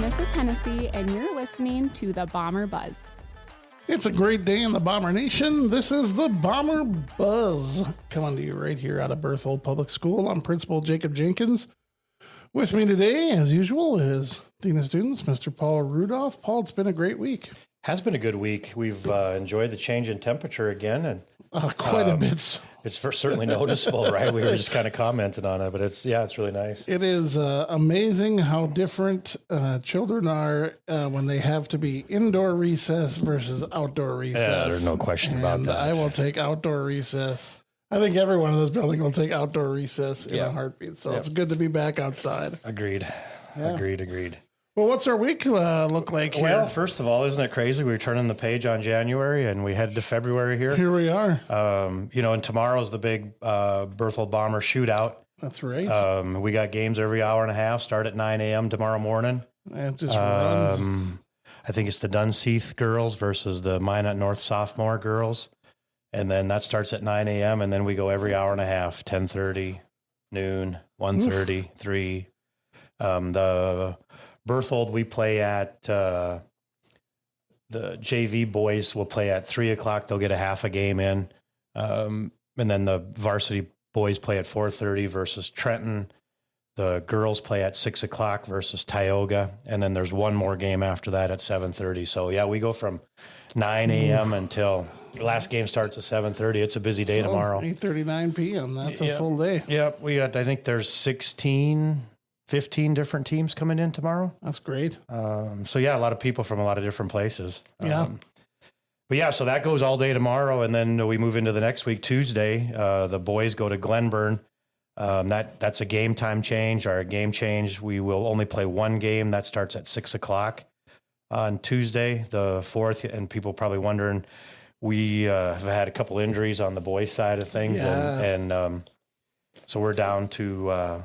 Mrs. Hennessy, and you're listening to the Bomber Buzz. It's a great day in the Bomber Nation. This is the Bomber Buzz, coming to you right here out of Berthold Public School. I'm Principal Jacob Jenkins. With me today, as usual, is Dean of Students, Mr. Paul Rudolph. Paul, it's been a great week. Has been a good week. We've enjoyed the change in temperature again, and quite a bit. It's certainly noticeable, right? We were just kind of commenting on it, but it's really nice. It is amazing how different children are when they have to be indoor recess versus outdoor recess. Yeah, there's no question about that. I will take outdoor recess. I think everyone in this building will take outdoor recess in a heartbeat. So it's good to be back outside. Agreed. Yeah. Agreed. Well, what's our week look like here? Well, first of all, isn't it crazy? We were turning the page on January and we head to February here. Here we are. And tomorrow's the big Berthold Bomber shootout. That's right. We got games every hour and a half, start at 9 a.m. tomorrow morning. It just runs. I think it's the Dunseith girls versus the Minot North sophomore girls. And then that starts at 9 a.m. And then we go every hour and a half, 10:30, noon, 1:30, 3. The Berthold, we play at the JV boys will play at 3 o'clock. They'll get a half a game in. And then the varsity boys play at 4:30 versus Trenton. The girls play at 6 o'clock versus Tioga. And then there's one more game after that at 7:30. So, we go from 9 a.m. until the last game starts at 7:30. It's a busy day tomorrow. 8:39 p.m. That's a full day. Yep. I think there's 15 different teams coming in tomorrow. That's great. A lot of people from a lot of different places. Yeah. So that goes all day tomorrow. And then we move into the next week, Tuesday. The boys go to Glenburn. That's a game time change or a game change. We will only play one game. That starts at 6 o'clock on Tuesday, the 4th. And people probably wondering, we have had a couple injuries on the boys' side of things. Yeah. So we're down to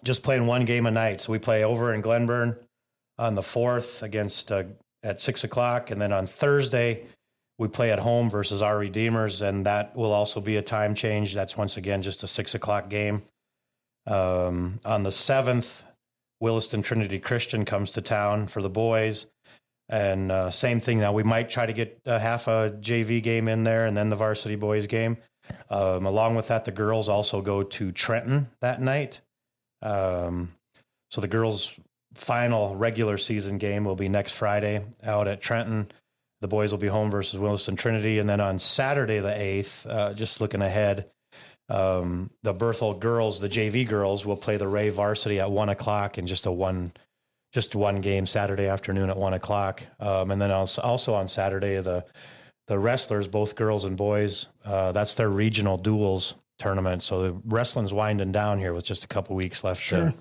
just playing one game a night. So we play over in Glenburn on the 4th against at 6 o'clock. And then on Thursday, we play at home versus our Redeemers, and that will also be a time change. That's once again just a 6 o'clock game. On the 7th, Williston Trinity Christian comes to town for the boys. And same thing now. We might try to get half a JV game in there and then the varsity boys game. Along with that, the girls also go to Trenton that night. So the girls' final regular season game will be next Friday out at Trenton. The boys will be home versus Williston Trinity. And then on Saturday, the 8th, just looking ahead, the Berthold girls, the JV girls, will play the Ray varsity at 1 o'clock in just one game Saturday afternoon at 1 o'clock. And then also on Saturday, the wrestlers, both girls and boys, that's their regional duels tournament. So the wrestling's winding down here with just a couple weeks left. Sure.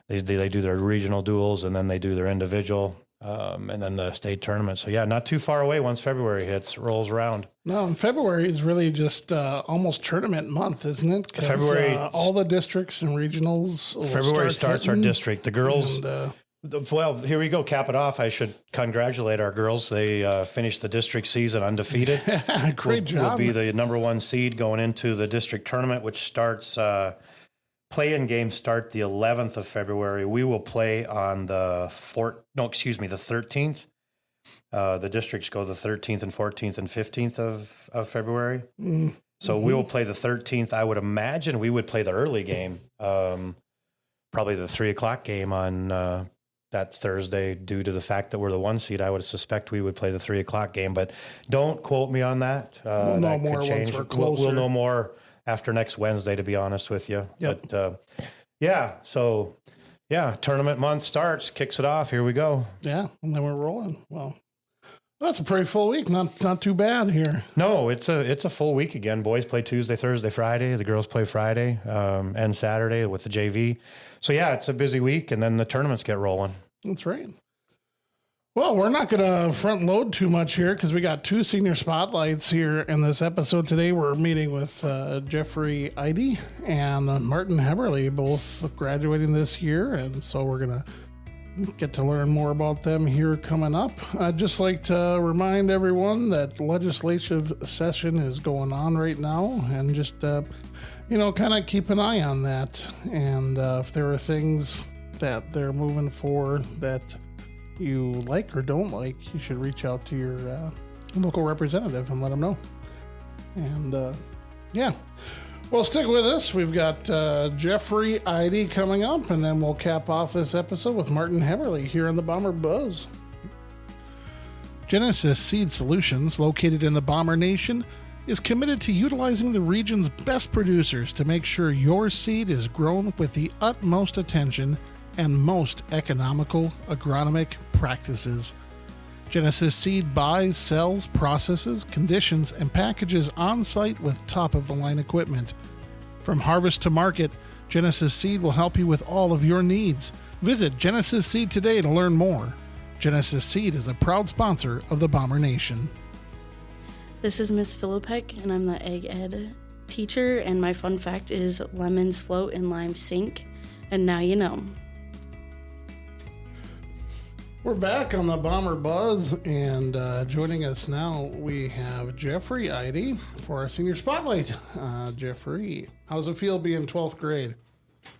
They do their regional duels and then they do their individual, and then the state tournament. So not too far away once February rolls around. No, and February is really just almost tournament month, isn't it? February, all the districts and regionals. February starts our district. The girls. Well, here we go. Cap it off. I should congratulate our girls. They finished the district season undefeated. Great job. Will be the number 1 seed going into the district tournament, which starts. Play-in games start the 11th of February. We will play on the 13th. The districts go the 13th and 14th and 15th of February. Mm-hmm. So we will play the 13th. I would imagine we would play the early game, probably the 3 o'clock game on that Thursday, due to the fact that we're the 1 seed. I would suspect we would play the 3 o'clock game, but don't quote me on that. We'll know more once we're closer. We'll know more after next Wednesday, to be honest with you. Yep. But tournament month starts, kicks it off. Here we go. Yeah, and then we're rolling. Well, that's a pretty full week. Not too bad here. No, it's a full week again. Boys play Tuesday, Thursday, Friday. The girls play Friday and Saturday with the JV. So it's a busy week, and then the tournaments get rolling. That's right. Well, we're not going to front load too much here because we got 2 senior spotlights here in this episode today. We're meeting with Jeffery, Eide, and Martin Heberlie, both graduating this year. And so we're going to get to learn more about them here coming up. I'd just like to remind everyone that legislative session is going on right now, and just, kind of keep an eye on that. And if there are things that they're moving for that you like or don't like, you should reach out to your local representative and let them know. And yeah, well, stick with us. We've got Jeffery, Eide coming up, and then we'll cap off this episode with Martin Heberlie here on the Bomber Buzz. Genesis Seed Solutions, located in the Bomber Nation, is committed to utilizing the region's best producers to make sure your seed is grown with the utmost attention and most economical agronomic practices. Genesis Seed buys, sells, processes, conditions, and packages on-site with top-of-the-line equipment. From harvest to market, Genesis Seed will help you with all of your needs. Visit Genesis Seed today to learn more. Genesis Seed is a proud sponsor of the Bomber Nation. This is Miss Philippek, and I'm the Ag Ed teacher, and my fun fact is lemons float and limes sink, and now you know. We're back on the Bomber Buzz, and joining us now, we have Jeffery, Eide, for our senior spotlight. Jeffery, how's it feel being 12th grade?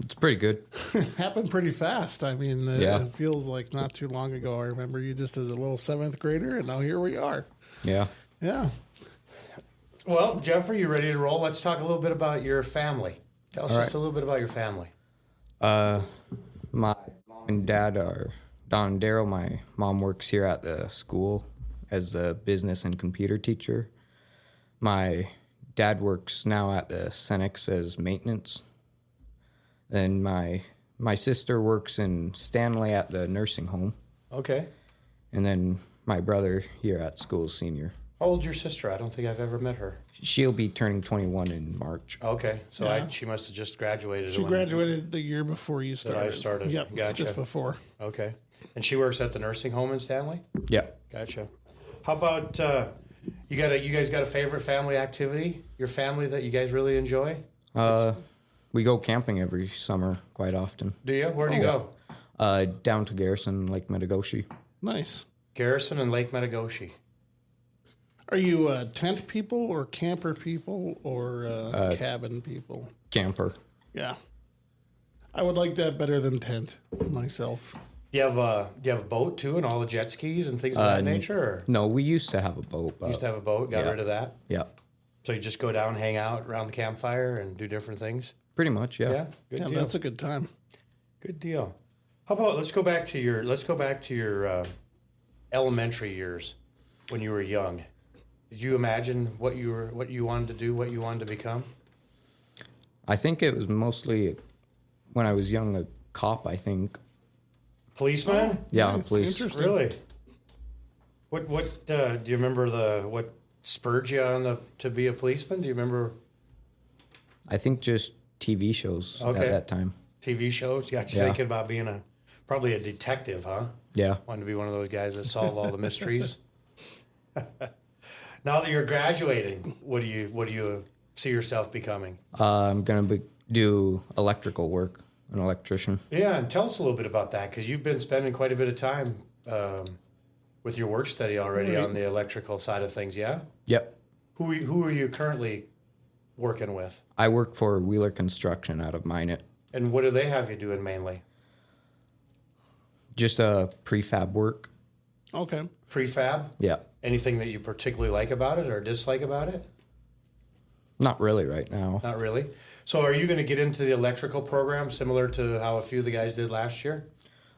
It's pretty good. Happened pretty fast. I mean, Yeah. it feels like not too long ago. I remember you just as a little 7th grader, and now here we are. Yeah. Yeah. Well, Jeffrey, you ready to roll? Let's talk a little bit about your family. Tell us All just a little bit about your family. My mom and dad are Don and Daryl. My mom works here at the school as a business and computer teacher. My dad works now at the Senex as maintenance. Then my sister works in Stanley at the nursing home. Okay. And then my brother here at school is senior. How old's your sister? I don't think I've ever met her. She'll be turning 21 in March. Okay. So Yeah. she must have just graduated. She graduated the year before you started. I started. Yep, Gotcha. just before. Okay. And she works at the nursing home in Stanley? Yep. Gotcha. How about you guys got a favorite family activity? Your family that you guys really enjoy? We go camping every summer quite often. Do you? Where do you go? Down to Garrison, Lake Metagoshi. Nice. Garrison and Lake Metagoshi. Are you tent people or camper people or cabin people? Camper. Yeah. I would like that better than tent myself. Do you have a boat too and all the jet skis and things of that nature? Or? No, we used to have a boat. You used to have a boat, got yeah. rid of that? Yeah. So you just go down, hang out around the campfire and do different things? Pretty much, yeah. Yeah, good Yeah, deal. that's a good time. Good deal. How about let's go back to your elementary years when you were young. Did you imagine what you wanted to do, what you wanted to become? I think it was mostly when I was young, a cop, I think. Policeman? Yeah, Nice. police. Interesting. Really? What do you remember what spurred you on to be a policeman? Do you remember I think just TV shows Okay. at that time. TV shows? Got you Yeah. thinking about being probably a detective, huh? Yeah. Wanted to be one of those guys that solve all the mysteries. Now that you're graduating, what do you see yourself becoming? I'm going to do electrical work, an electrician. Yeah, and tell us a little bit about that because you've been spending quite a bit of time with your work study already Right. on the electrical side of things. Yeah. Yep. Who are you currently working with, I work for Wheeler Construction out of Minot. and what do they have you doing mainly? Just a prefab work. Okay. Prefab. Yeah. Anything that you particularly like about it or dislike about it? Not really right now. Not really. So are you going to get into the electrical program similar to how a few of the guys did last year?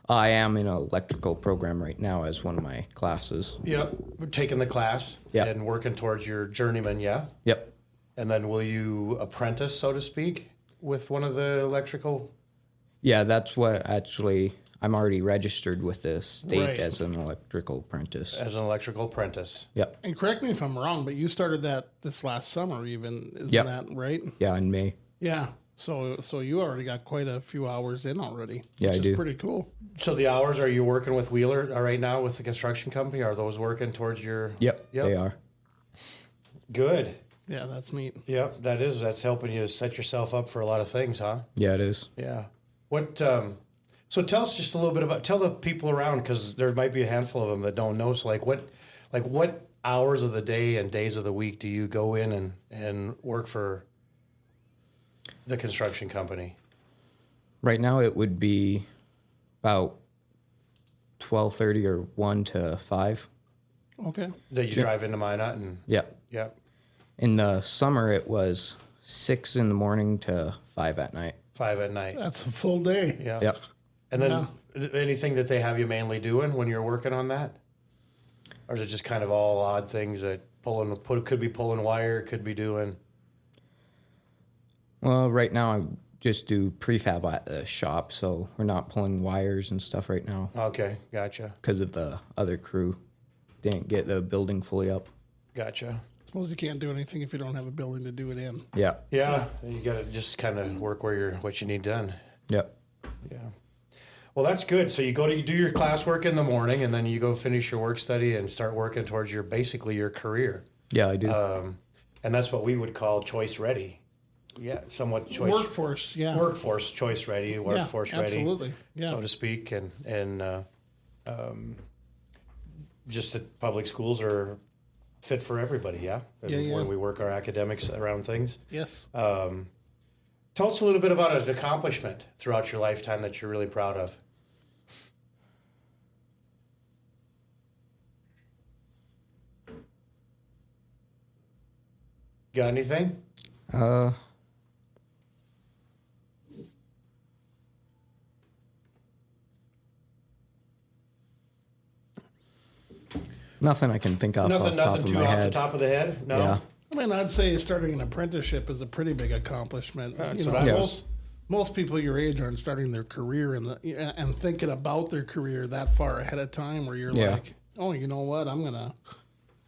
I am in an electrical program right now as one of my classes. Yep. Taking the class Yeah. and working towards your journeyman, yeah? Yep. And then will you apprentice, so to speak, with one of the electrical? Yeah, that's what actually I'm already registered with the state Right. as an electrical apprentice. As an electrical apprentice. Yep. And correct me if I'm wrong, but you started that this last summer even. Isn't Yep. that right? Yeah, in May. Yeah. So you already got quite a few hours in already. Yeah, which I is do. pretty cool. So the hours, are you working with Wheeler right now with the construction company? Are those working towards your... Yep, they are. Good. Yeah, that's neat. Yep, that's helping you set yourself up for a lot of things, huh? Yeah, it is. Yeah. What? So tell us just a little bit tell the people around, because there might be a handful of them that don't know. So what hours of the day and days of the week do you go in and work for the construction company? Right now it would be about 12:30 or 1 to 5. Okay. That you drive into Minot and Yep. yep. In the summer, it was 6 in the morning to 5 at night. 5 at night. That's a full day. Yeah. Yep. And then anything that they have you mainly doing when you're working on that? Or is it just kind of all odd things that could be pulling wire, could be doing? Well, right now I just do prefab at the shop, so we're not pulling wires and stuff right now Okay, gotcha. because of the other crew didn't get the building fully up. Gotcha. Suppose you can't do anything if you don't have a building to do it in. Yeah. Yeah, you got to just kind of work what you need done. Yep. Yeah. Well, that's good. So you do your classwork in the morning, and then you go finish your work study and start working towards basically your career. Yeah, I do. And that's what we would call choice ready. Yeah, somewhat choice Workforce, yeah. workforce choice ready, workforce ready, absolutely. Yeah. so to speak, and just that public schools are fit for everybody. Yeah, Yeah. When we work our academics around things. Yes. Tell us a little bit about an accomplishment throughout your lifetime that you're really proud of. Got anything? Nothing I can think of off the top Nothing of too my off the head. top of the head. No. Yeah. I mean, I'd say starting an apprenticeship is a pretty big accomplishment. That's You know, what I was. most people your age aren't starting their career and thinking about their career that far ahead of time. Where you're Yeah. like, oh, you know what? I'm gonna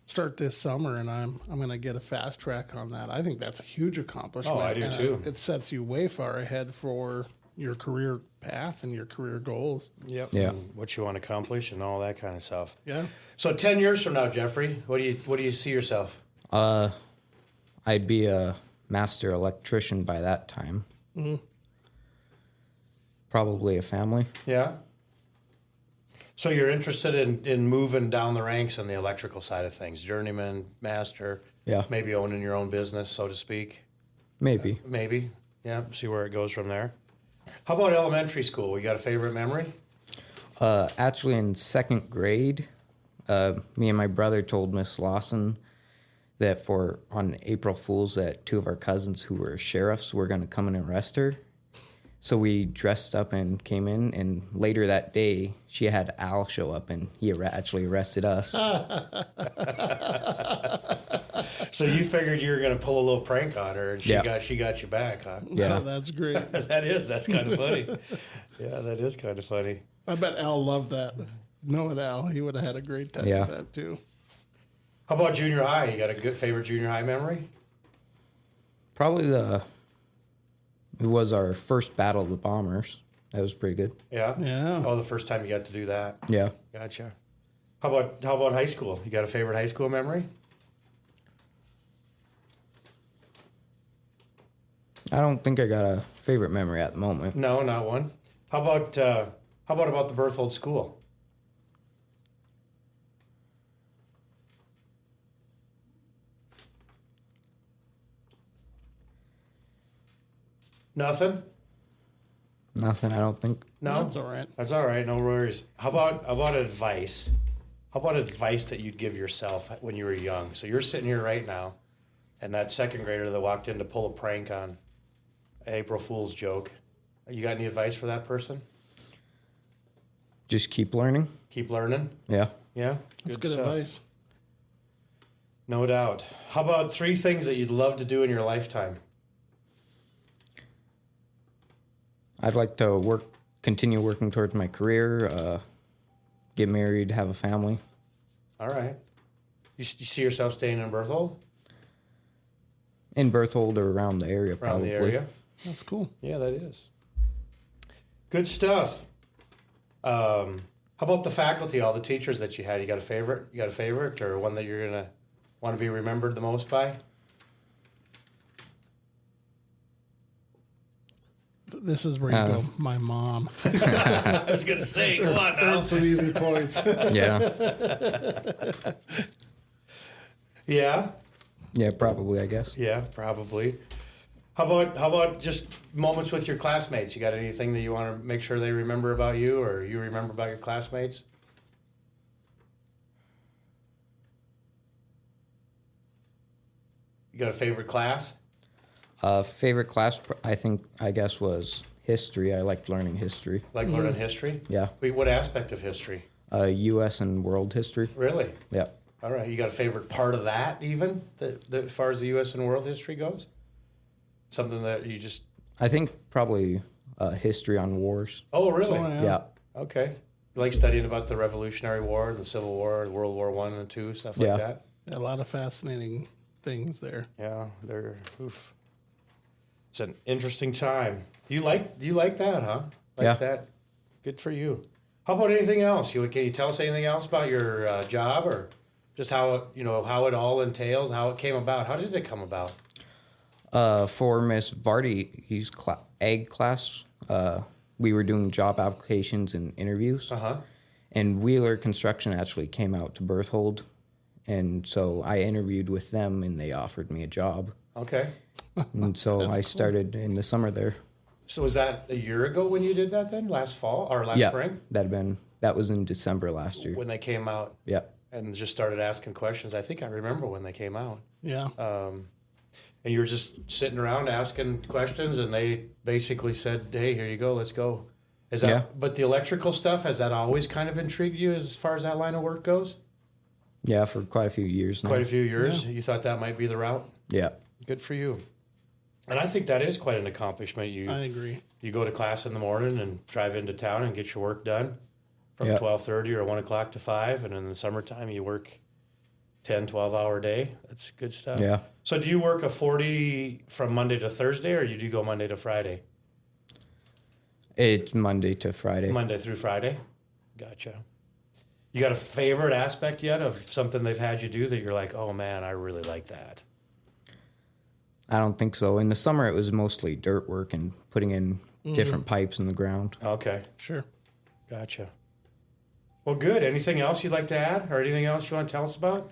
start this summer and I'm gonna get a fast track on that. I think that's a huge accomplishment. Oh, I do and too. It sets you way far ahead for your career path and your career goals. Yep. Yeah. And what you want to accomplish and all that kind of stuff. Yeah. So 10 years from now, Jeffrey, what do you see yourself? I'd be a master electrician by that time. Mm-hmm. Probably a family. Yeah. So you're interested in moving down the ranks on the electrical side of things, journeyman, master, Yeah. maybe owning your own business, so to speak. Maybe. Maybe. Yeah. See where it goes from there. How about elementary school? You got a favorite memory? Actually, in 2nd grade, me and my brother told Miss Lawson that on April Fool's that 2 of our cousins who were sheriffs were going to come in and arrest her. So we dressed up and came in, and later that day, she had Al show up, and he actually arrested us. So you figured you were going to pull a little prank on her, and she Yeah. got you back, huh? Yeah. Oh, that's great. That's kind of funny. Yeah, that is kind of funny. I bet Al loved that. Knowing Al, he would have had a great time Yeah. with that too. How about junior high? You got a good favorite junior high memory? Probably it was our first battle of the bombers. That was pretty good. Yeah. Yeah. Oh, the first time you got to do that. Yeah. Gotcha. How about high school? You got a favorite high school memory? I don't think I got a favorite memory at the moment. No, not one. How about the Berthold School? Nothing. Nothing, I don't think. No, That's all right. That's all right. No worries. How about advice? How about advice that you'd give yourself when you were young? So you're sitting here right now, and that 2nd grader that walked in to pull a prank on an April Fool's joke. You got any advice for that person? Just keep learning. Keep learning. Yeah. Yeah, That's good stuff. advice. No doubt. How about 3 things that you'd love to do in your lifetime? I'd like to continue working towards my career, get married, have a family. All right. You see yourself staying in Berthold? In Berthold or around the area, Around probably. the area? That's cool. Yeah, that is. Good stuff. How about the faculty, all the teachers that you had? You got a favorite? You got a favorite or one that you're going to want to be remembered the most by? This is where you go, my mom. I was going to say, come on now. That's some easy points. Yeah. Yeah? Yeah, probably, I guess. Yeah, probably. How about just moments with your classmates? You got anything that you want to make sure they remember about you, or you remember about your classmates? You got a favorite class? Favorite class, I guess, was history. I liked learning history. Like learning history? Yeah. Wait, what aspect of history? U.S. and world history. Really? Yeah. All right. You got a favorite part of that, even as far as the U.S. and world history goes? Something that you just. I think probably history on wars. Oh, really? Oh, Yeah. Okay. You like studying about the Revolutionary War, the Civil War, World War I and II, stuff like that? A lot of fascinating things there. Yeah, they're oof. It's an interesting time. You like that, huh? Yeah. That. Good for you. How about anything else? Can you tell us anything else about your job, or just how it all entails, how it came about? How did it come about? For Miss Vardy's ag class, we were doing job applications and interviews. And Wheeler Construction actually came out to Berthold, and so I interviewed with them, and they offered me a job. Okay. And so I started in the summer there. So was that a year ago when you did that then? Last fall or last spring? That was in December last year. When they came out and just started asking questions. I think I remember when they came out. Yeah. And you were just sitting around asking questions, and they basically said, hey, here you go, let's go. But the electrical stuff, has that always kind of intrigued you as far as that line of work goes? Yeah, for quite a few years now. Quite a few years? Yeah. You thought that might be the route? Yeah. Good for you. And I think that is quite an accomplishment. I agree. You go to class in the morning and drive into town and get your work done from 12:30 or 1 o'clock to 5, and in the summertime you work 10, 12-hour day. That's good stuff. Yeah. So do you work a 40 from Monday to Thursday, or do you go Monday to Friday? It's Monday to Friday. Monday through Friday? Gotcha. You got a favorite aspect yet of something they've had you do that you're like, oh, man, I really like that? I don't think so. In the summer, it was mostly dirt work and putting in different pipes in the ground. Okay. Sure. Gotcha. Well, good. Anything else you'd like to add, or anything else you want to tell us about?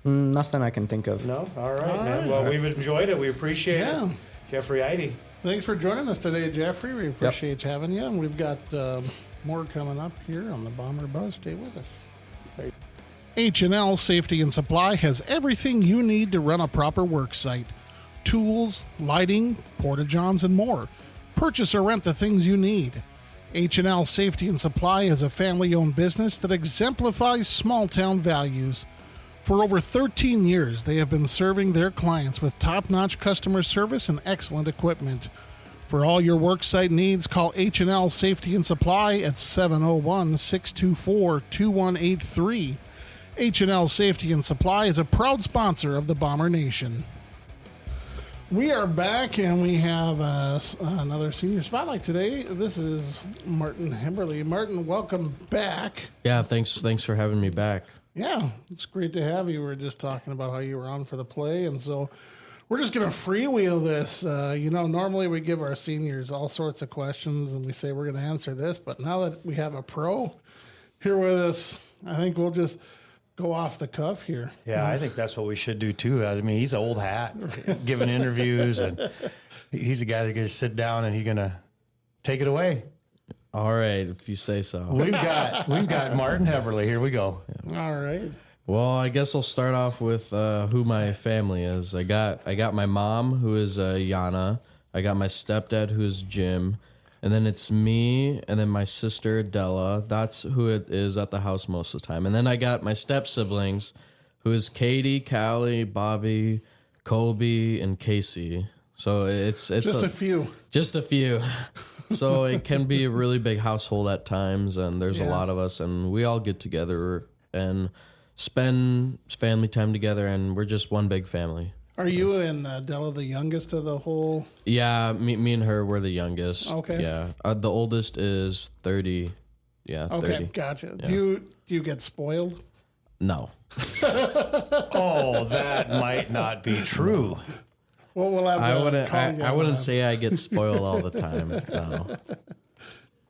Nothing I can think of. No? All right, man. Well, we've enjoyed it. We appreciate it. Jeffrey, Eide. Thanks for joining us today, Jeffrey. We appreciate you having you. And we've got more coming up here on the Bomber Buzz. Stay with us. H&L Safety and Supply has everything you need to run a proper work site. Tools, lighting, porta-johns, and more. Purchase or rent the things you need. H&L Safety and Supply is a family-owned business that exemplifies small-town values. For over 13 years, they have been serving their clients with top-notch customer service and excellent equipment. For all your worksite needs, call H&L Safety and Supply at 701-624-2183. H&L Safety and Supply is a proud sponsor of the Bomber Nation. We are back, and we have another senior spotlight today. This is Martin Heberlie. Martin, welcome back. Yeah, thanks for having me back. Yeah, it's great to have you. We were just talking about how you were on for the play, and so we're just going to freewheel this. Normally we give our seniors all sorts of questions, and we say we're going to answer this, but now that we have a pro here with us, I think we'll just go off the cuff here. Yeah, I think that's what we should do too. I mean, he's an old hat, giving interviews, and he's a guy that can sit down and he's gonna take it away. All right, if you say so. We've got Martin Heberlie. Here we go. All right. Well, I guess I'll start off with who my family is. I got my mom, who is Yana. I got my stepdad, who is Jim. And then it's me, and then my sister, Della. That's who it is at the house most of the time. And then I got my step-siblings, who is Katie, Callie, Bobby, Colby, and Casey. So it's just a few. Just a few. So it can be a really big household at times, and there's a lot of us, and we all get together and spend family time together, and we're just one big family. Are you and Della the youngest of the whole? Yeah, me and her were the youngest. Okay. Yeah, the oldest is 30. Yeah. Okay, 30. gotcha. Yeah. Do you get spoiled? No. Oh, that might not be true. Well, we'll have. I wouldn't say I get spoiled all the time. No.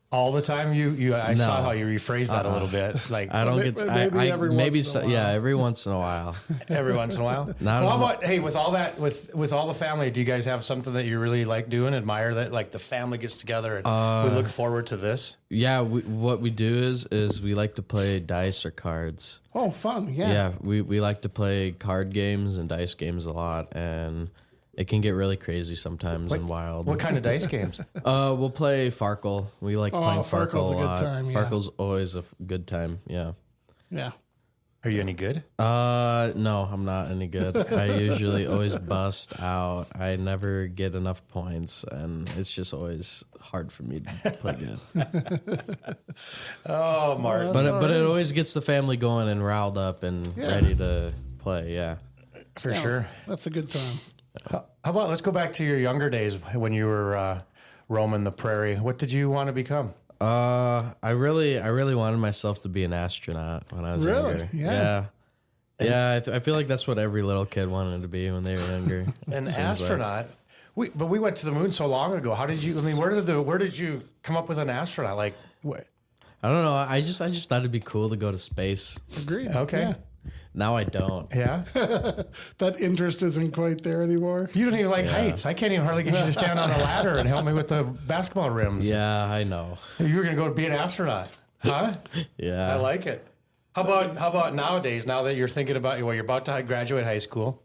All the time? I saw how you rephrased that a little bit. Like I don't get. Maybe every maybe once in a while. yeah, every once in a while. every once in a while. Not Well, as how mu- about, hey, with all that, with all the family, do you guys have something that you really like doing, admire that, like the family gets together and we look forward to this? Yeah, what we do is we like to play dice or cards. Oh, fun. Yeah. Yeah, we like to play card games and dice games a lot, and it can get really crazy sometimes and wild. What kind of dice games? We'll play Farkle. We like playing Farkle Farkle's a a good lot. time, yeah. Farkle's always a good time. Yeah. Yeah. Are you any good? No, I'm not any good. I usually always bust out. I never get enough points, and it's just always hard for me to play good. Oh, Mark. But it always gets the family going and riled up and ready to play. Yeah. For sure. That's a good time. How about let's go back to your younger days when you were roaming the prairie. What did you want to become? I really wanted myself to be an astronaut when I was Really? younger. Yeah. Yeah. I feel like that's what every little kid wanted to be when they were younger. An Seems like. astronaut. But we went to the moon so long ago. How did you? I mean, where did you come up with an astronaut? Like, what? I don't know. I just thought it'd be cool to go to space. Agreed. Okay. Yeah. Now I don't. Yeah. That interest isn't quite there anymore. You don't even like heights. I can't even hardly get you to stand on a ladder and help me with the basketball rims. Yeah, I know. You were gonna go be an astronaut, huh? Yeah. I like it. How about nowadays? Now that you're thinking about you're about to graduate high school,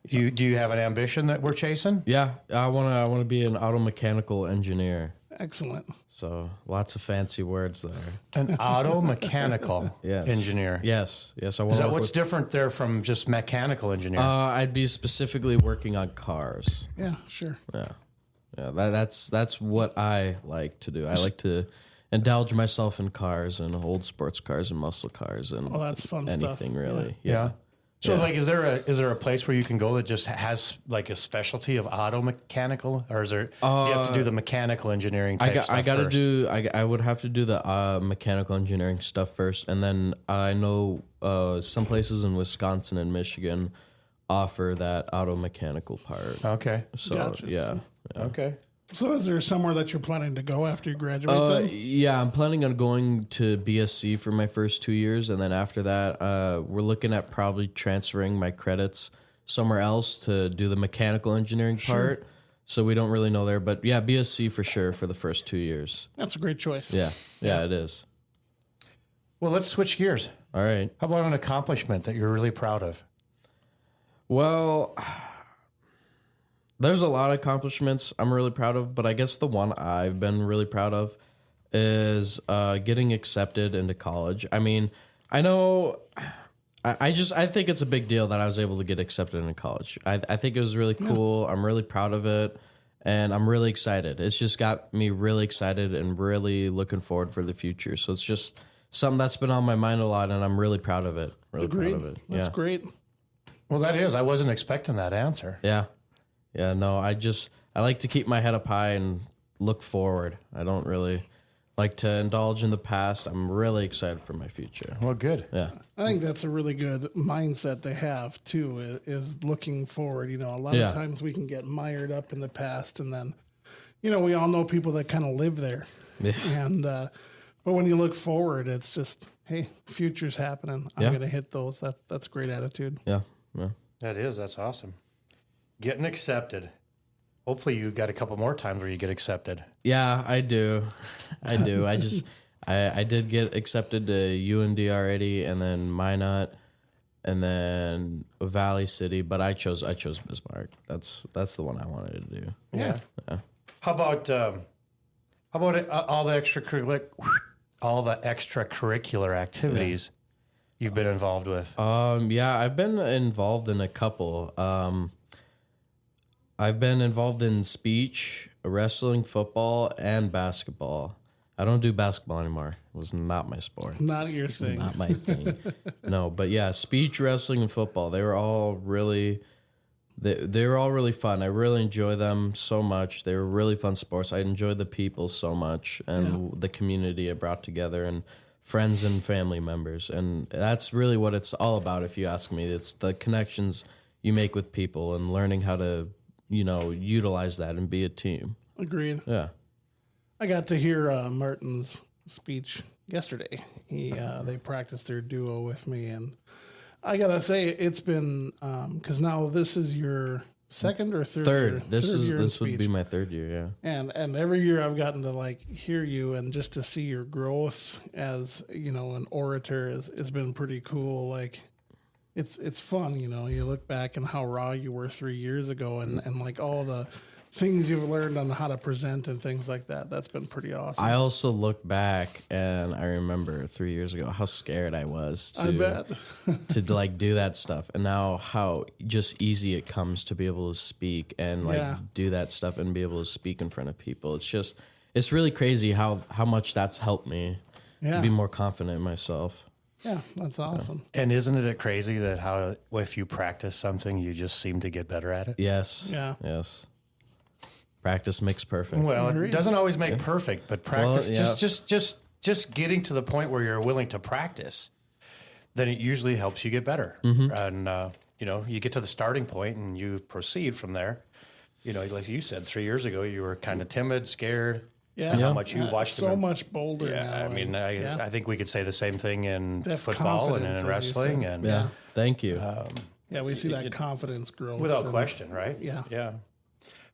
do you have an ambition that we're chasing? Yeah, I want to be an auto mechanical engineer. Excellent. So lots of fancy words there. An auto mechanical Yes. engineer. Yes. I want Is to that work what's with, different there from just mechanical engineer? I'd be specifically working on cars. Yeah, sure. Yeah. That's what I like to do. I like to indulge myself in cars and old sports cars and muscle cars and that's fun stuff. anything really. yeah. So, Yeah. like, is there a place where you can go that just has like a specialty of auto mechanical, or is there you have to do the mechanical engineering type stuff first? I would have to do the mechanical engineering stuff first, and then I know some places in Wisconsin and Michigan offer that auto mechanical part. Okay. So Gotcha. yeah. Okay. So is there somewhere that you're planning to go after you graduate then? Yeah, I'm planning on going to BSc for my first 2 years, and then after that, we're looking at probably transferring my credits somewhere else to do the mechanical engineering part. So we don't really know there, but yeah, BSc for sure for the first 2 years. That's a great choice. Yeah, it is. Well, let's switch gears. All right. How about an accomplishment that you're really proud of? Well, there's a lot of accomplishments I'm really proud of, but I guess the one I've been really proud of is getting accepted into college. I mean, I know I think it's a big deal that I was able to get accepted into college. I think it was really cool. I'm really proud of it, and I'm really excited. It's just got me really excited and really looking forward for the future. So it's just something that's been on my mind a lot, and I'm really proud of it. Really Agreed. proud of it. That's great. Well, that is. I wasn't expecting that answer. Yeah. Yeah, no, I like to keep my head up high and look forward. I don't really like to indulge in the past. I'm really excited for my future. Well, good. Yeah. I think that's a really good mindset to have too, is looking forward. You know, a lot Yeah. of times we can get mired up in the past, and then, you know, we all know people that kind of live there. Yeah. And but when you look forward, it's just, hey, future's happening. I'm Yeah. going to hit those. That's a great attitude. Yeah. Yeah. That is. That's awesome. Getting accepted. Hopefully, you got a couple more times where you get accepted. Yeah, I do. I did get accepted to UNDR Eide and then Minot and then Valley City, but I chose Bismarck. That's the one I wanted to do. Yeah. How about all the extracurricular activities you've been involved with? Yeah, I've been involved in a couple. I've been involved in speech, wrestling, football, and basketball. I don't do basketball anymore. It was not my sport. Not your thing. Not my thing. No, but yeah, speech, wrestling, and football. They were all really fun. I really enjoy them so much. They were really fun sports. I enjoyed the people so much and the community it brought together and friends and family members. And that's really what it's all about, if you ask me. It's the connections you make with people and learning how to, utilize that and be a team. Agreed. Yeah. I got to hear Martin's speech yesterday. They practiced their duo with me, and I gotta say it's been because now this is your second or third year? This would be my third year, yeah. And every year I've gotten to like hear you, and just to see your growth as an orator has been pretty cool. Like it's fun, you look back and how raw you were 3 years ago, and like all the things you've learned on how to present and things like that. That's been pretty awesome. I also look back and I remember 3 years ago how scared I was I bet. to like do that stuff, and now how just easy it comes to be able to speak and like do that stuff and be able to speak in front of people. It's really crazy how much that's helped me to be more confident in myself. Yeah, that's awesome. And isn't it crazy that how if you practice something, you just seem to get better at it? Yes. Yeah. Yes. Practice makes perfect. Well, it doesn't always make perfect, but practice Well, yeah. just getting to the point where you're willing to practice, then it usually helps you get better. Mm-hmm. And you get to the starting point and you proceed from there. Like you said, 3 years ago you were kind of timid, scared. Yeah, And how much you watched so them. much bolder. Yeah, now, I mean, I think we could say the same thing in They have football and confidence, as in you wrestling, said. and Yeah. Thank you. Yeah, we see that confidence growth without and- question, right? Yeah. yeah.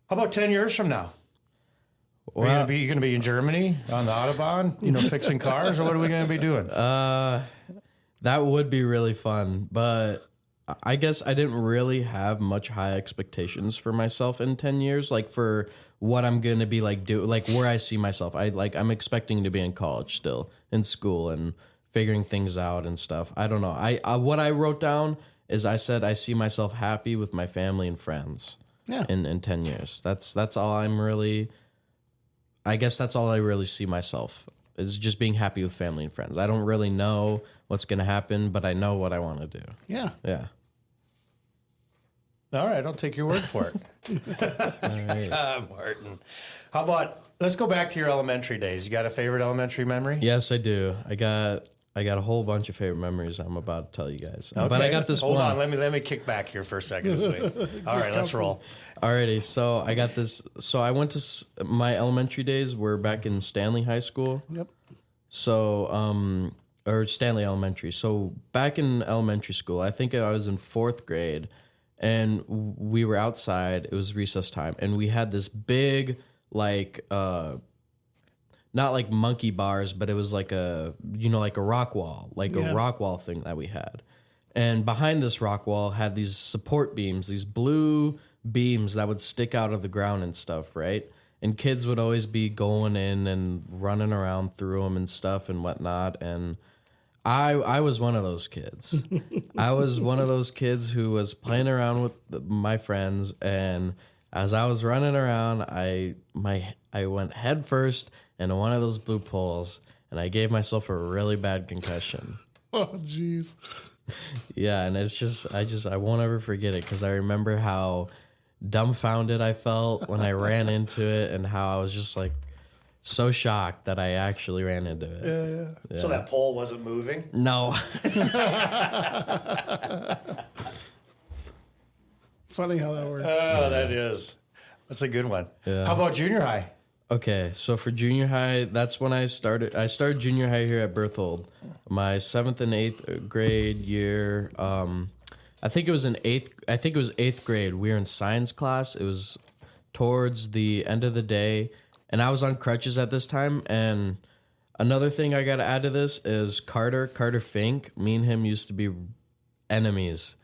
How about 10 years from now? Are Well, you going to be in Germany on the Autobahn, fixing cars, or what are we going to be doing? that would be really fun, but I guess I didn't really have much high expectations for myself in 10 years, like for what I'm going to be like where I see myself. I'm expecting to be in college still, in school and figuring things out and stuff. I don't know. What I wrote down is I said I see myself happy with my family and friends. Yeah. In 10 years. That's all I'm really, I guess that's all I really see myself, is just being happy with family and friends. I don't really know what's going to happen, but I know what I want to do. Yeah. Yeah. All right, I'll take your word for it. Martin. How about, let's go back to your elementary days. You got a favorite elementary memory? Yes, I do. I got a whole bunch of favorite memories I'm about to tell you guys. But I got this Hold one. on, let me kick back here for a second. All right, let's roll. Alrighty, so I got this. So I went to my elementary days were back in Stanley High School. Yep. So, or Stanley Elementary. So back in elementary school, I think I was in 4th grade, and we were outside. It was recess time, and we had this big, like, not like monkey bars, but it was like a rock wall, a rock wall thing that we had. And behind this rock wall had these support beams, these blue beams that would stick out of the ground and stuff, right? And kids would always be going in and running around through them and stuff and whatnot. And I was one of those kids. I was one of those kids who was playing around with my friends, and as I was running around, I went head first into one of those blue poles, and I gave myself a really bad concussion. Oh, jeez. Yeah, and it's just I won't ever forget it, because I remember how dumbfounded I felt when I ran into it, and how I was just like so shocked that I actually ran into it. Yeah. So that pole wasn't moving? No. Funny how that works. Oh, that is. That's a good one. Yeah. How about junior high? Okay, so for junior high, that's when I started. I started junior high here at Berthold. My 7th and 8th grade year. I think it was I think it was 8th grade. We were in science class. It was towards the end of the day, and I was on crutches at this time. And another thing I got to add to this is Carter Fink. Me and him used to be enemies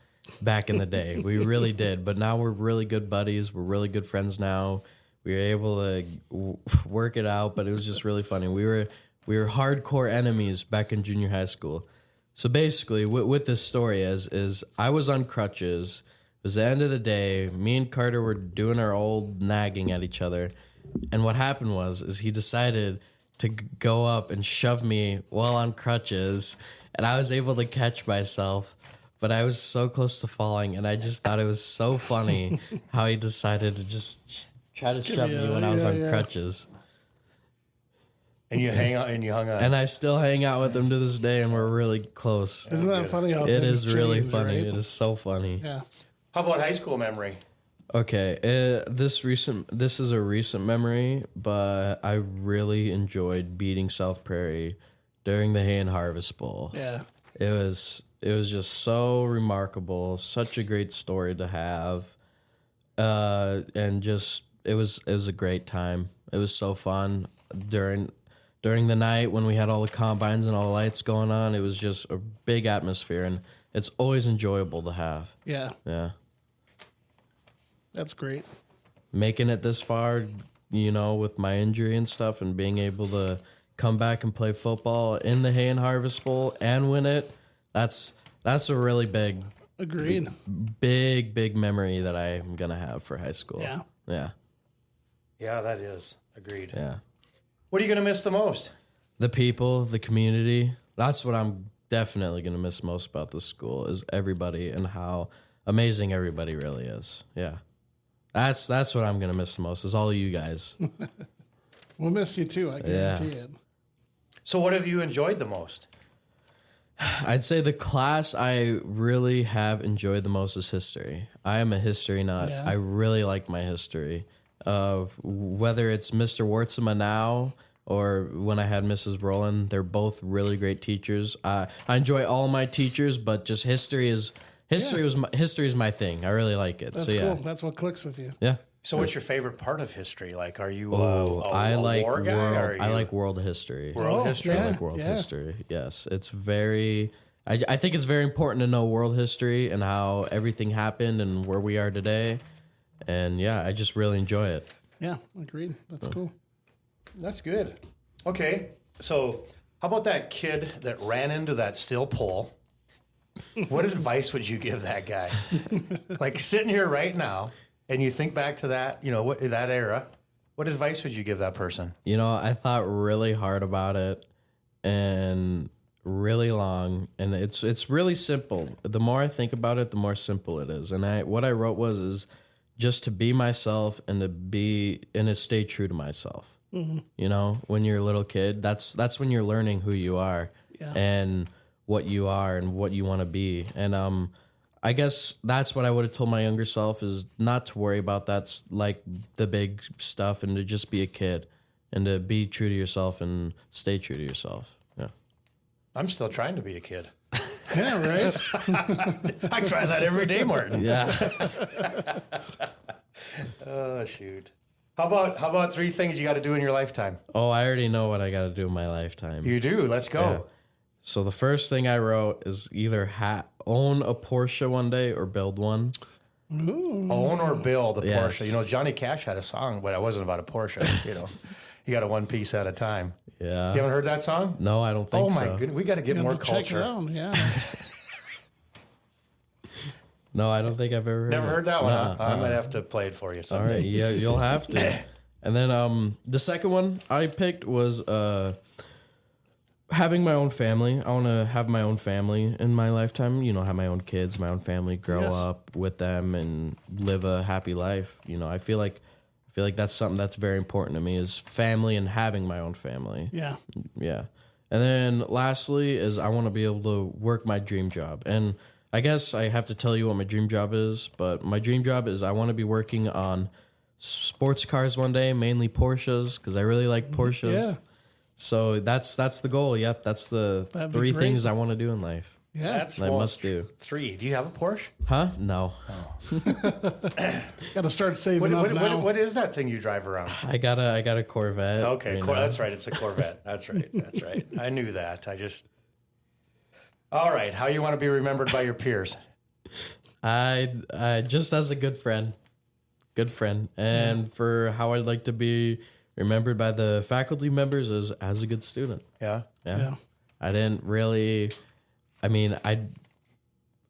back in the day. We really did, but now we're really good buddies. We're really good friends now. We were able to work it out, but it was just really funny. We were hardcore enemies back in junior high school. So basically, with this story is I was on crutches. It was the end of the day. Me and Carter were doing our old nagging at each other, and what happened is he decided to go up and shove me while on crutches, and I was able to catch myself. But I was so close to falling, and I just thought it was so funny how he decided to just try to shove me when I was on crutches. And you hung on. And I still hang out with him to this day, and we're really close. Isn't that funny how It things is really change, funny. right? It is so funny. Yeah. How about high school memory? Okay, this is a recent memory, but I really enjoyed beating South Prairie during the Hay and Harvest Bowl. Yeah. It was just so remarkable, such a great story to have, and just it was a great time. It was so fun during the night when we had all the combines and all the lights going on. It was just a big atmosphere, and it's always enjoyable to have. Yeah. Yeah. That's great. Making it this far, with my injury and stuff, and being able to come back and play football in the Hay and Harvest Bowl and win it, that's a really big memory that I'm gonna have for high school. Yeah. Yeah, that is. Agreed. Yeah. What are you going to miss the most? The people, the community. That's what I'm definitely gonna miss most about this school, is everybody and how amazing everybody really is. Yeah. That's what I'm gonna miss the most, is all you guys. We'll miss you too, I guarantee it. So what have you enjoyed the most? I'd say the class I really have enjoyed the most is history. I am a history nut. Yeah. I really like my history. Whether it's Mr. Wartsema now or when I had Mrs. Rowland, they're both really great teachers. I enjoy all my teachers, but just history is my thing. I really like it. That's so yeah. cool. That's what clicks with you. Yeah. So what's your favorite part of history? Like, are you I like war guy? world. Or are I you like world history. world history? I like world history. Yes, it's very. I think it's very important to know world history and how everything happened and where we are today. And yeah, I just really enjoy it. Yeah, agreed. That's cool. That's good. Okay, so how about that kid that ran into that steel pole? What advice would you give that guy? Like sitting here right now, and you think back to that, that era. What advice would you give that person? I thought really hard about it and really long, and it's really simple. The more I think about it, the more simple it is. And what I wrote is just to be myself and to stay true to myself. Mm-hmm. When you're a little kid, that's when you're learning who you are and what you are and what you want to be. And I guess that's what I would have told my younger self, is not to worry about that's like the big stuff, and to just be a kid and to be true to yourself and stay true to yourself. Yeah. I'm still trying to be a kid. Yeah, right? I try that every day, Martin. Yeah. Oh, shoot. How about 3 things you got to do in your lifetime? Oh, I already know what I got to do in my lifetime. You do. Let's go. Yeah. So the first thing I wrote is either own a Porsche one day or build one. Ooh. Own or build a Yes. Porsche. Johnny Cash had a song, but it wasn't about a Porsche. You got a one piece at a time. Yeah. You haven't heard that song? No, I don't think so. Oh my goodness, we got to get more Check it culture. out. Yeah. No, I don't think I've ever heard Never it. heard that one, huh? Nuh-uh. I might have to play it for you All someday. right, yeah, you'll have to. And then the second one I picked was having my own family. I want to have my own family in my lifetime. Have my own kids, my own family, grow up with them, and live a happy life. I feel like that's something that's very important to me, is family and having my own family. Yeah. Yeah. And then lastly is I want to be able to work my dream job. And I guess I have to tell you what my dream job is, but my dream job is I want to be working on sports cars one day, mainly Porsches, because I really like Porsches. Yeah. So that's the goal. Yep, that's the That'd be 3 great. things I want to do in life. Yeah. That's I must do. 3. Do you have a Porsche? Huh? No. Got to start saving up now. What is that thing you drive around? I got a Corvette. Okay, you know. that's right. It's a Corvette. That's right. I knew that. All right. How you want to be remembered by your peers? I just as a good friend, and for how I'd like to be remembered by the faculty members is as a good student. Yeah. I didn't really. I mean, I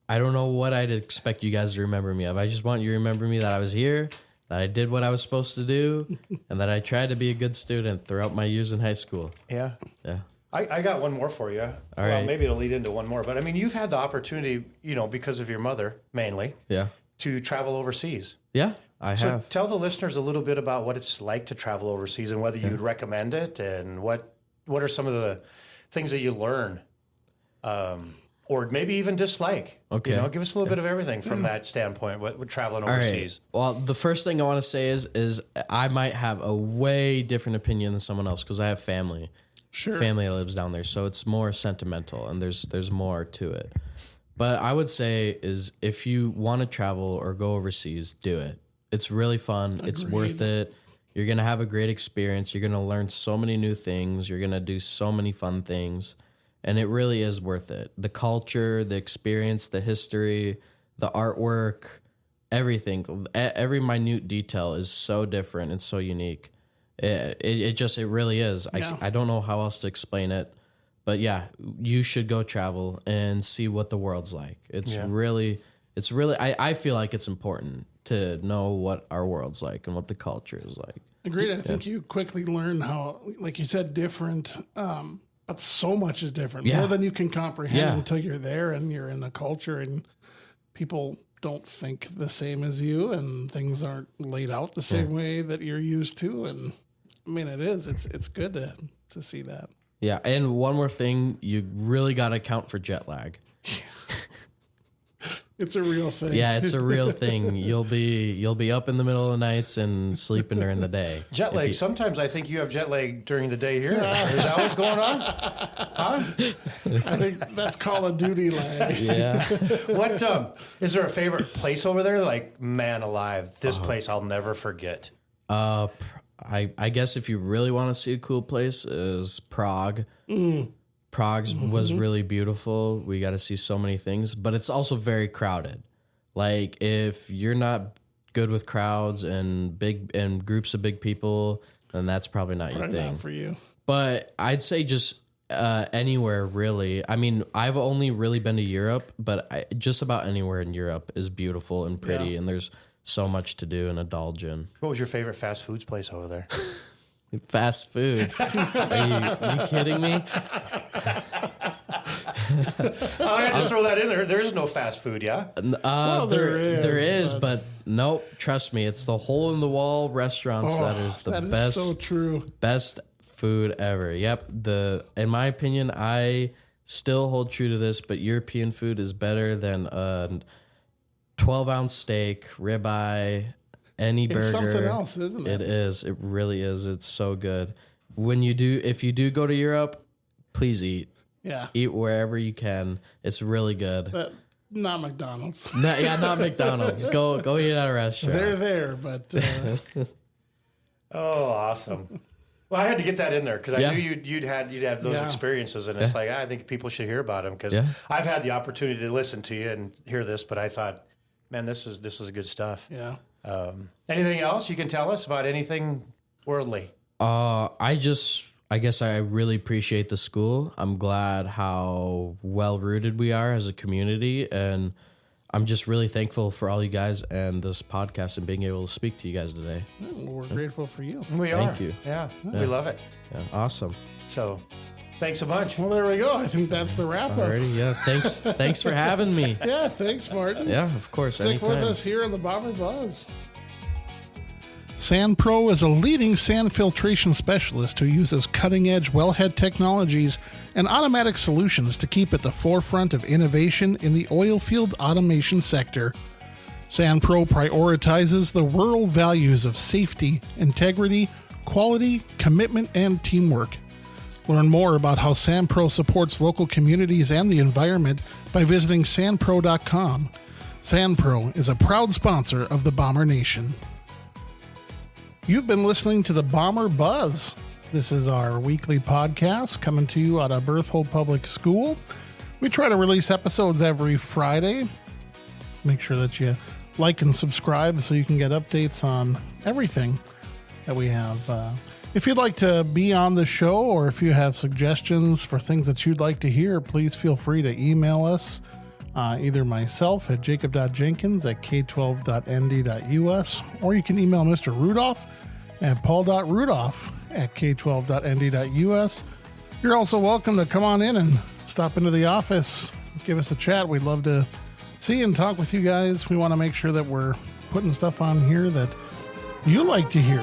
don't know what I'd expect you guys to remember me of. I just want you to remember me that I was here, that I did what I was supposed to do, and that I tried to be a good student throughout my years in high school. Yeah. Yeah. I got one more for you. All well, right. maybe it'll lead into one more. But I mean, you've had the opportunity, because of your mother mainly, Yeah. to travel overseas. Yeah, I So have. tell the listeners a little bit about what it's like to travel overseas and whether you'd recommend it, and what are some of the things that you learn or maybe even dislike? Okay. Give us a little bit of everything from that standpoint. What traveling All right. overseas? Well, the first thing I want to say is I might have a way different opinion than someone else because I have family. Sure. Family that lives down there, so it's more sentimental and there's more to it. But I would say is if you want to travel or go overseas, do it. It's really fun. It's worth it. You're going to have a great experience. You're going to learn so many new things. You're going to do so many fun things. And it really is worth it. The culture, the experience, the history, the artwork, everything, every minute detail is so different and so unique. It really is. Yeah. I don't know how else to explain it. But yeah, you should go travel and see what the world's like. It's really, I feel like it's important to know what our world's like and what the culture is like. Agreed. I think you quickly learn how, like you said, different, but so much is different. Yeah. More than you can comprehend Yeah. until you're there and you're in the culture and people don't think the same as you and things aren't laid out the same way that you're used to. And I mean, it's good to see that. Yeah, and one more thing, you really got to account for jet lag. It's a real thing. Yeah, it's a real thing. You'll be up in the middle of the nights and sleeping during the day. Jet lag. Sometimes I think you have jet lag during the day here. Is that what's going on? Huh? I think that's Call of Duty lag. Yeah. What is there a favorite place over there? Like, man alive, this place I'll never forget. I guess if you really want to see a cool place is Prague. Prague was really beautiful. We got to see so many things, but it's also very crowded. Like if you're not good with crowds and groups of big people, then that's probably not your thing. Not for you. But I'd say just anywhere really. I mean, I've only really been to Europe, but just about anywhere in Europe is beautiful and pretty, and there's so much to do and indulge in. What was your favorite fast foods place over there? Fast food. Are you kidding me? I had to throw that in there. There is no fast food, yeah? There is, but nope. Trust me, it's the hole in the wall restaurants that is the best. So true. Best food ever. Yep. In my opinion, I still hold true to this, but European food is better than a 12-ounce steak, ribeye, any burger. It's something else, isn't it? It is. It really is. It's so good. If you do go to Europe, please eat. Yeah. Eat wherever you can. It's really good. But not McDonald's. Not McDonald's. Go eat at a restaurant. They're there, but Oh, awesome. Well, I had to get that in there because I knew you'd had those experiences, and it's like I think people should hear about them because I've had the opportunity to listen to you and hear this, but I thought, man, this is good stuff. yeah. Anything else you can tell us about anything worldly? I guess I really appreciate the school. I'm glad how well rooted we are as a community, and I'm just really thankful for all you guys and this podcast and being able to speak to you guys today. Well, we're grateful for you. We are. Thank you. Yeah, we love it. Yeah, awesome. So, thanks a bunch. Well, there we go. I think that's the wrap up. Alrighty, yeah. Thanks for having me. Yeah, thanks, Martin. Yeah, of course. Stick anytime. with us here on the Bomber Buzz. SandPro is a leading sand filtration specialist who uses cutting-edge wellhead technologies and automatic solutions to keep at the forefront of innovation in the oil field automation sector. SandPro prioritizes the rural values of safety, integrity, quality, commitment, and teamwork. Learn more about how SandPro supports local communities and the environment by visiting sandpro.com. SandPro is a proud sponsor of the Bomber Nation. You've been listening to the Bomber Buzz. This is our weekly podcast coming to you out of Berthold Public School. We try to release episodes every Friday. Make sure that you like and subscribe so you can get updates on everything that we have. If you'd like to be on the show or if you have suggestions for things that you'd like to hear, please feel free to email us. Either myself at jacob.jenkins@k12.nd.us, or you can email Mr. Rudolph at paul.rudolph@k12.nd.us. You're also welcome to come on in and stop into the office, give us a chat. We'd love to see and talk with you guys. We want to make sure that we're putting stuff on here that you like to hear.